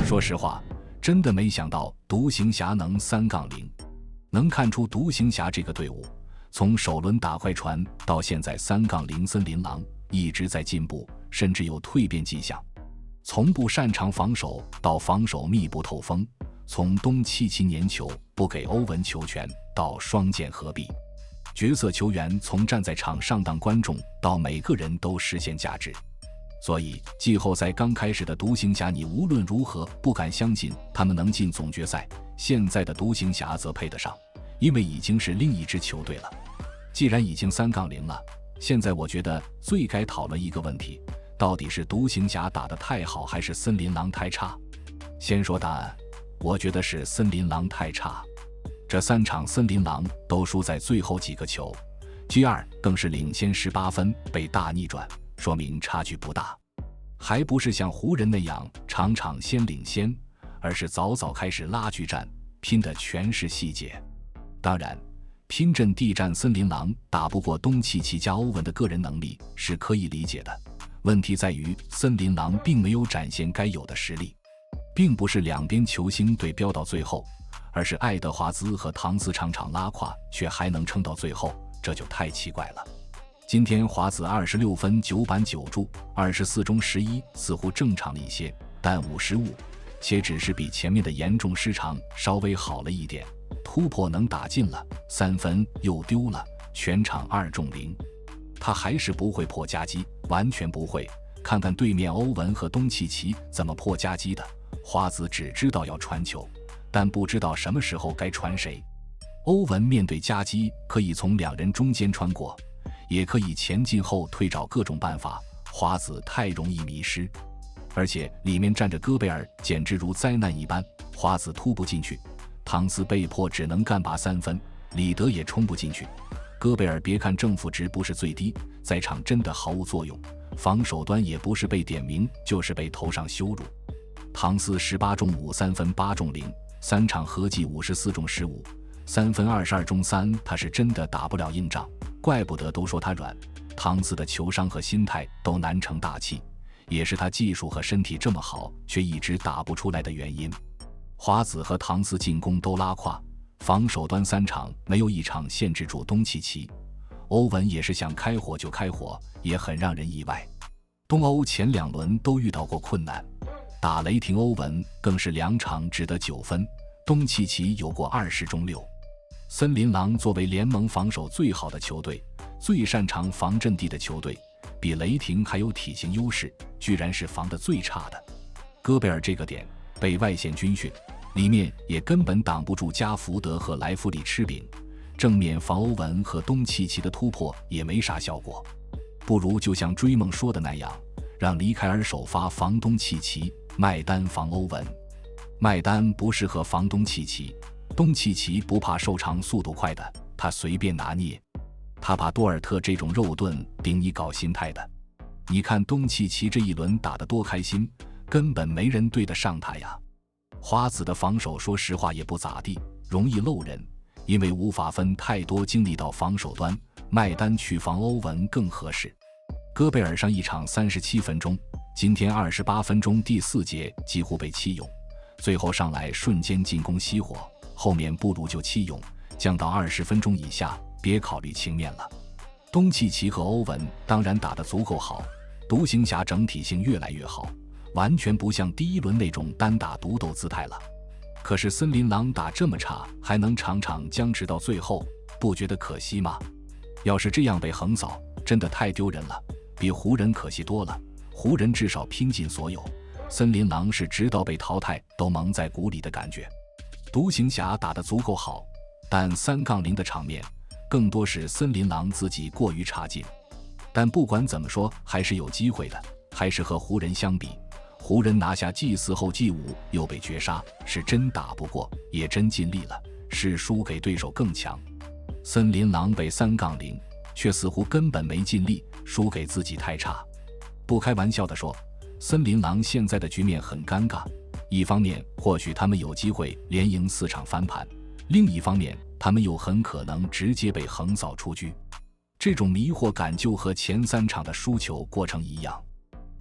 说实话，真的没想到独行侠能3-0，能看出独行侠这个队伍从首轮打快船到现在3-0，森林狼一直在进步，甚至有蜕变迹象。从不擅长防守到防守密不透风，从东契奇粘球不给欧文球权到双剑合璧，角色球员从站在场上当观众到每个人都实现价值。所以季后赛刚开始的独行侠，你无论如何不敢相信他们能进总决赛，现在的独行侠则配得上，因为已经是另一支球队了。既然已经3-0了，现在我觉得最该讨论一个问题，到底是独行侠打得太好还是森林狼太差？先说答案，我觉得是森林狼太差。这3场森林狼都输在最后几个球， G2 更是领先18分被大逆转，说明差距不大。还不是像湖人那样场场先领先，而是早早开始拉锯战，拼的全是细节。当然拼阵地战森林狼打不过东契奇加欧文的个人能力是可以理解的，问题在于森林狼并没有展现该有的实力，并不是两边球星对飙到最后，而是爱德华兹和唐斯场场拉胯却还能撑到最后，这就太奇怪了。今天华子26分9板9助24中11，似乎正常了一些，但5失误，且只是比前面的严重失常稍微好了一点。突破能打进了，3分又丢了，全场2中0。他还是不会破夹击，完全不会。看看对面欧文和东契奇怎么破夹击的，华子只知道要传球，但不知道什么时候该传谁。欧文面对夹击可以从两人中间穿过，也可以前进后退，找各种办法，华子太容易迷失。而且里面站着戈贝尔简直如灾难一般，华子突不进去，唐斯被迫只能干拔3分，里德也冲不进去。戈贝尔别看正负值不是最低，在场真的毫无作用，防守端也不是被点名就是被头上羞辱。唐斯18中5 3分8中0，3场合计54中15， 3分22中3，他是真的打不了硬仗，怪不得都说他软。唐斯的球商和心态都难成大器，也是他技术和身体这么好却一直打不出来的原因。华子和唐斯进攻都拉胯，防守端3场没有一场限制住东契奇。欧文也是想开火就开火，也很让人意外。东欧前2轮都遇到过困难，打雷霆欧文更是2场只得9分，东契奇有过20中6。森林狼作为联盟防守最好的球队，最擅长防阵地的球队，比雷霆还有体型优势，居然是防得最差的。戈贝尔这个点被外线军训，里面也根本挡不住加福德和莱弗里吃饼，正面防欧文和东契奇的突破也没啥效果，不如就像追梦说的那样，让黎凯尔首发防东契奇，麦丹防欧文。麦丹不适合防东契奇，东契奇不怕受长速度快的，他随便拿捏，他把多尔特这种肉盾顶你搞心态的。你看东契奇这一轮打得多开心，根本没人对得上他呀。花子的防守说实话也不咋地，容易漏人，因为无法分太多精力到防守端，麦丹去防欧文更合适。戈贝尔上一场37分钟，今天28分钟第4节几乎被弃用，最后上来瞬间进攻熄火，后面不如就弃用，降到20分钟以下，别考虑情面了。东契奇和欧文当然打得足够好，独行侠整体性越来越好，完全不像第一轮那种单打独斗姿态了。可是森林狼打这么差还能场场僵持到最后，不觉得可惜吗？要是这样被横扫，真的太丢人了，比湖人可惜多了。湖人至少拼尽所有，森林狼是直到被淘汰都蒙在鼓里的感觉。独行侠打得足够好，但3-0的场面更多是森林狼自己过于差劲。但不管怎么说还是有机会的，还是和湖人相比，湖人拿下 G4 后 G5 又被绝杀，是真打不过，也真尽力了，是输给对手更强。森林狼被3-0，却似乎根本没尽力，输给自己太差。不开玩笑地说，森林狼现在的局面很尴尬，一方面或许他们有机会连赢4场翻盘，另一方面他们又很可能直接被横扫出局。这种迷惑感就和前3场的输球过程一样。